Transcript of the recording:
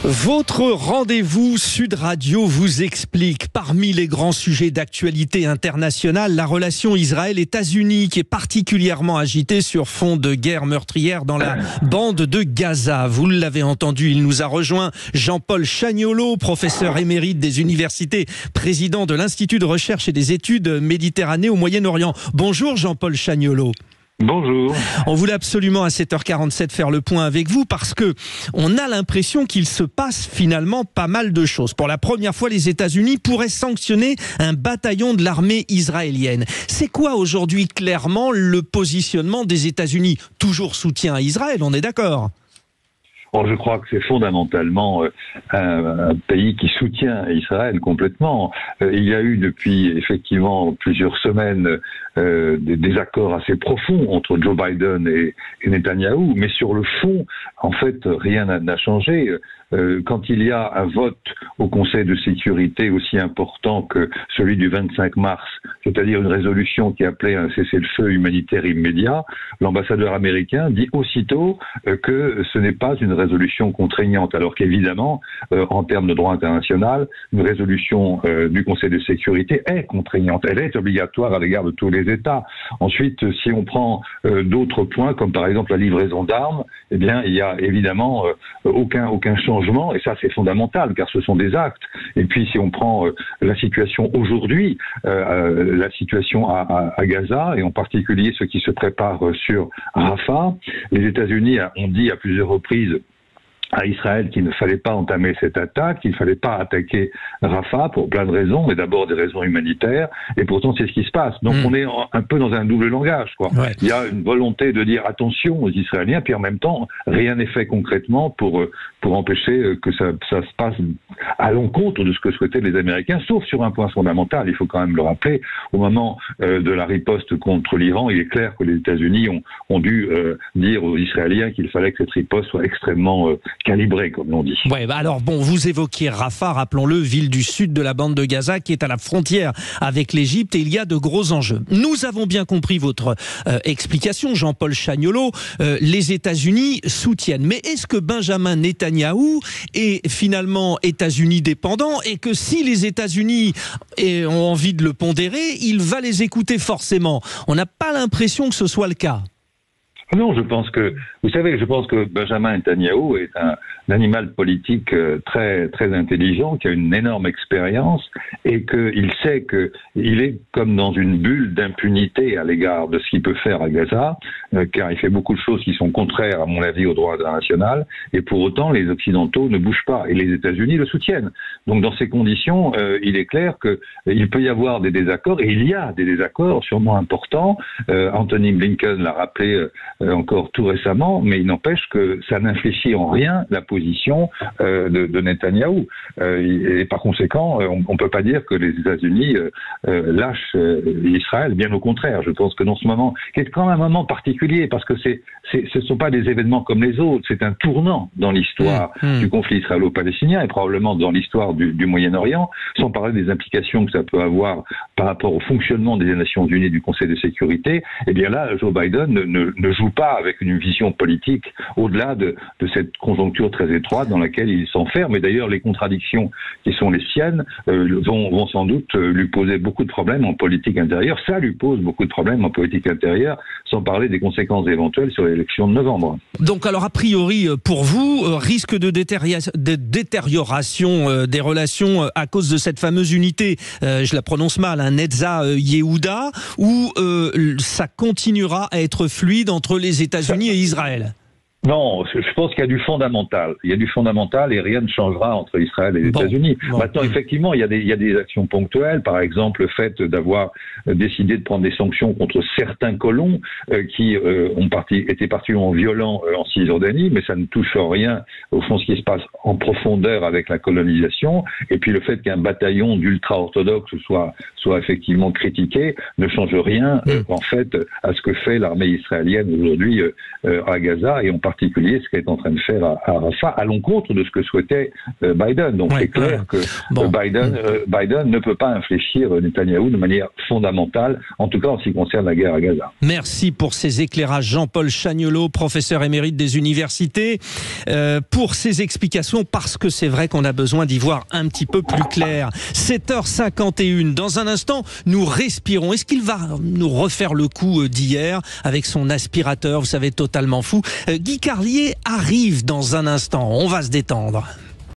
Votre rendez-vous Sud Radio vous explique, parmi les grands sujets d'actualité internationale, la relation Israël-États-Unis qui est particulièrement agitée sur fond de guerre meurtrière dans la bande de Gaza. Vous l'avez entendu, il nous a rejoint Jean-Paul Chagnolot, professeur émérite des universités, président de l'Institut de recherche et des études Méditerranée au Moyen-Orient. Bonjour Jean-Paul Chagnolot. Bonjour. On voulait absolument à 7h47 faire le point avec vous parce que on a l'impression qu'il se passe finalement pas mal de choses. Pour la première fois, les États-Unis pourraient sanctionner un bataillon de l'armée israélienne. C'est quoi aujourd'hui clairement le positionnement des États-Unis? Toujours soutien à Israël, on est d'accord? Je crois que c'est fondamentalement un pays qui soutient Israël complètement. Il y a eu depuis effectivement plusieurs semaines des désaccords assez profonds entre Joe Biden et Netanyahou, mais sur le fond, en fait, rien n'a changé. Quand il y a un vote au Conseil de sécurité aussi important que celui du 25 mars, c'est-à-dire une résolution qui appelait à un cessez-le-feu humanitaire immédiat, l'ambassadeur américain dit aussitôt que ce n'est pas une résolution contraignante, alors qu'évidemment, en termes de droit international, une résolution du Conseil de sécurité est contraignante, elle est obligatoire à l'égard de tous les États. Ensuite, si on prend d'autres points, comme par exemple la livraison d'armes, eh bien, il y a évidemment aucun changement, et ça c'est fondamental, car ce sont des actes. Et puis si on prend la situation aujourd'hui, la situation à Gaza, et en particulier ce qui se prépare sur Rafah, les États-Unis ont dit à plusieurs reprises à Israël qu'il ne fallait pas entamer cette attaque, qu'il ne fallait pas attaquer Rafah pour plein de raisons, mais d'abord des raisons humanitaires, et pourtant c'est ce qui se passe. Donc on est un peu dans un double langage, quoi. Ouais. Il y a une volonté de dire attention aux Israéliens, puis en même temps, rien n'est fait concrètement pour empêcher que ça se passe à l'encontre de ce que souhaitaient les Américains, sauf sur un point fondamental, il faut quand même le rappeler, au moment de la riposte contre l'Iran, il est clair que les États-Unis ont dû dire aux Israéliens qu'il fallait que cette riposte soit extrêmement calibré, comme l'on dit. Ouais, alors bon, vous évoquiez Rafah, rappelons-le, ville du sud de la bande de Gaza, qui est à la frontière avec l'Égypte, et il y a de gros enjeux. Nous avons bien compris votre explication, Jean-Paul Chagnolot. Les États-Unis soutiennent. Mais est-ce que Benjamin Netanyahou est finalement États-Unis dépendant, et que si les États-Unis ont envie de le pondérer, il va les écouter forcément? On n'a pas l'impression que ce soit le cas. Non, je pense que Benjamin Netanyahou est un animal politique très très intelligent, qui a une énorme expérience, et qu'il sait qu'il est comme dans une bulle d'impunité à l'égard de ce qu'il peut faire à Gaza, car il fait beaucoup de choses qui sont contraires, à mon avis, au droit international, et pour autant les Occidentaux ne bougent pas, et les États-Unis le soutiennent. Donc dans ces conditions, il est clair qu'il peut y avoir des désaccords, et il y a des désaccords sûrement importants. Anthony Blinken l'a rappelé encore tout récemment, mais il n'empêche que ça n'infléchit en rien la position de Netanyahou. Et par conséquent, on ne peut pas dire que les États-Unis lâchent Israël, bien au contraire. Je pense que dans ce moment, qui est quand même un moment particulier, parce que ce ne sont pas des événements comme les autres, c'est un tournant dans l'histoire du conflit israélo-palestinien, et probablement dans l'histoire du Moyen-Orient, sans parler des implications que ça peut avoir par rapport au fonctionnement des Nations Unies, du Conseil de sécurité. Et bien là, Joe Biden ne joue pas avec une vision politique au-delà de cette conjoncture très étroite dans laquelle il s'enferme. Et d'ailleurs, les contradictions qui sont les siennes vont sans doute lui poser beaucoup de problèmes en politique intérieure. Ça lui pose beaucoup de problèmes en politique intérieure, sans parler des conséquences éventuelles sur l'élection de novembre. Donc alors, a priori, pour vous, risque de détérioration des relations à cause de cette fameuse unité, je la prononce mal, Netza Yehuda, ou ça continuera à être fluide entre les États-Unis et Israël? Non, je pense qu'il y a du fondamental. Il y a du fondamental et rien ne changera entre Israël et les États-Unis. Maintenant, effectivement, il y a des actions ponctuelles. Par exemple, le fait d'avoir décidé de prendre des sanctions contre certains colons qui étaient particulièrement violents en Cisjordanie, mais ça ne touche rien au fond ce qui se passe en profondeur avec la colonisation. Et puis le fait qu'un bataillon d'ultra-orthodoxes soit effectivement critiqué ne change rien en fait à ce que fait l'armée israélienne aujourd'hui à Gaza, et en particulier particulier ce qu'est en train de faire à Rafah, à l'encontre de ce que souhaitait Biden. Donc c'est clair que Biden ne peut pas infléchir Netanyahou de manière fondamentale, en tout cas en ce qui concerne la guerre à Gaza. Merci pour ces éclairages, Jean-Paul Chagnolot, professeur émérite des universités, pour ces explications, parce que c'est vrai qu'on a besoin d'y voir un petit peu plus clair. 7h51, dans un instant, nous respirons. Est-ce qu'il va nous refaire le coup d'hier avec son aspirateur, vous savez, totalement fou? Guy Carlier arrive dans un instant, on va se détendre.